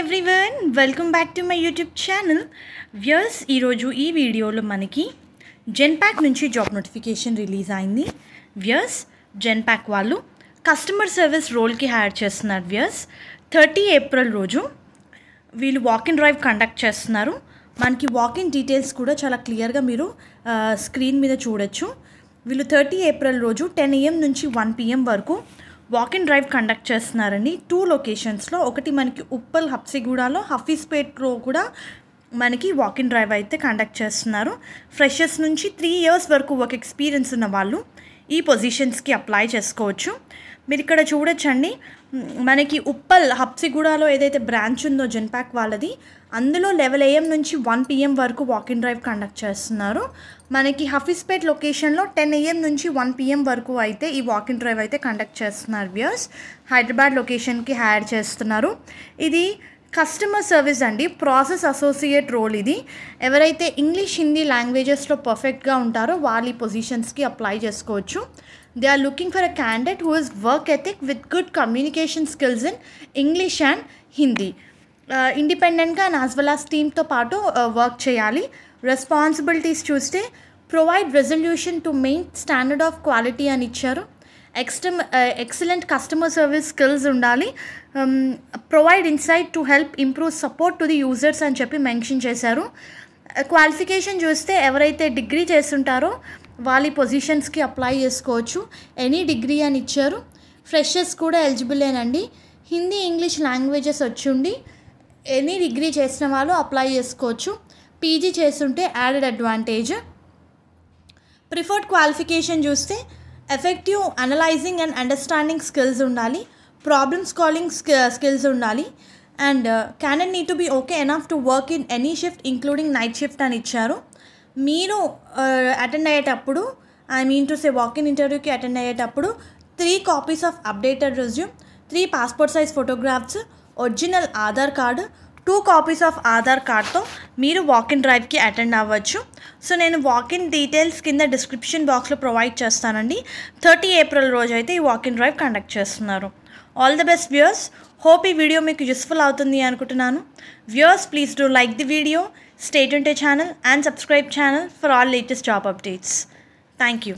everyone, welcome back to my YouTube channel. Viewers, ఈరోజు ఈ వీడియోలో మనకి జెన్పాక్ నుంచి జాబ్ నోటిఫికేషన్ రిలీజ్ అయింది. వ్యూయర్స్, జెన్పాక్ వాళ్ళు కస్టమర్ సర్వీస్ రోల్కి హైర్ చేస్తున్నారు. వ్యూయర్స్, 30 ఏప్రిల్ రోజు వీళ్ళు వాకిన్ డ్రైవ్ కండక్ట్ చేస్తున్నారు. మనకి వాకిన్ డీటెయిల్స్ కూడా చాలా క్లియర్గా మీరు స్క్రీన్ మీద చూడొచ్చు. వీళ్ళు 30 ఏప్రిల్ రోజు 10 AM నుంచి 1 PM వరకు వాకిన్ డ్రైవ్ కండక్ట్ చేస్తున్నారండి. 2 లొకేషన్స్లో, ఒకటి మనకి ఉప్పల్ హబ్సిగూడలో, హఫీస్పేట్లో కూడా మనకి వాకిన్ డ్రైవ్ అయితే కండక్ట్ చేస్తున్నారు. ఫ్రెషర్స్ నుంచి 3 years వరకు వర్క్ ఎక్స్పీరియన్స్ ఉన్న వాళ్ళు ఈ పొజిషన్స్కి అప్లై చేసుకోవచ్చు. మీరు ఇక్కడ చూడొచ్చండి, మనకి ఉప్పల్ హబ్సిగూడలో ఏదైతే బ్రాంచ్ ఉందో జెన్పాక్ వాళ్ళది, అందులో 11 AM నుంచి 1 PM వరకు వాకిన్ డ్రైవ్ కండక్ట్ చేస్తున్నారు. మనకి హఫీస్పేట్ లొకేషన్లో 10 AM నుంచి 1 PM వరకు అయితే ఈ వాకిన్ డ్రైవ్ అయితే కండక్ట్ చేస్తున్నారు. వ్యూయర్స్, హైదరాబాద్ లొకేషన్కి హైర్ చేస్తున్నారు. ఇది కస్టమర్ సర్వీస్ అండి, ప్రాసెస్ అసోసియేట్ రోల్. ఇది ఎవరైతే ఇంగ్లీష్ హిందీ లాంగ్వేజెస్లో పర్ఫెక్ట్గా ఉంటారో వాళ్ళు ఈ పొజిషన్స్కి అప్లై చేసుకోవచ్చు. They are looking for a candidate who is work ethic with good communication skills in English and Hindi. ఇండిపెండెంట్గా అండ్ యాజ్ వెల్ యాజ్ టీమ్తో పాటు వర్క్ చేయాలి. రెస్పాన్సిబిలిటీస్ చూస్తే provide resolution to main standard of quality అని ఇచ్చారు. Excellent customer service skills ఉండాలి. Provide insight to help improve support to the users అని చెప్పి మెన్షన్ చేశారు. క్వాలిఫికేషన్ చూస్తే ఎవరైతే డిగ్రీ చేస్తుంటారో వాళ్ళ పొజిషన్స్కి అప్లై చేసుకోవచ్చు. ఎనీ డిగ్రీ అని ఇచ్చారు. ఫ్రెషర్స్ కూడా ఎలిజిబులేనండి. హిందీ ఇంగ్లీష్ లాంగ్వేజెస్ వచ్చి ఎనీ డిగ్రీ చేసిన వాళ్ళు అప్లై చేసుకోవచ్చు. పీజీ చేస్తుంటే యాడెడ్ అడ్వాంటేజ్. ప్రిఫర్డ్ క్వాలిఫికేషన్ చూస్తే effective analysing and understanding skills ఉండాలి. ప్రాబ్లమ్ సాల్వింగ్ స్కిల్స్ ఉండాలి. And candidate need to be okay enough to work in any shift including night shift అని ఇచ్చారు. మీరు అటెండ్ అయ్యేటప్పుడు, I mean to say walk-in ఇంటర్వ్యూకి attend అయ్యేటప్పుడు 3 copies of updated resume, 3 passport size photographs, original Aadhaar card, 2 copies of Aadhaar కార్డ్తో మీరు walk in డ్రైవ్కి attend అవ్వచ్చు. సో నేను వాకిన్ డీటెయిల్స్ కింద డిస్క్రిప్షన్ బాక్స్లో ప్రొవైడ్ చేస్తానండి. 30 ఏప్రిల్ రోజు అయితే ఈ వాకిన్ డ్రైవ్ కండక్ట్ చేస్తున్నారు. All the best viewers. Hope ఈ వీడియో మీకు యూస్ఫుల్ అవుతుంది అనుకుంటున్నాను. Viewers, please do like the video, stay tuned to channel and subscribe channel for all latest job updates. Thank you.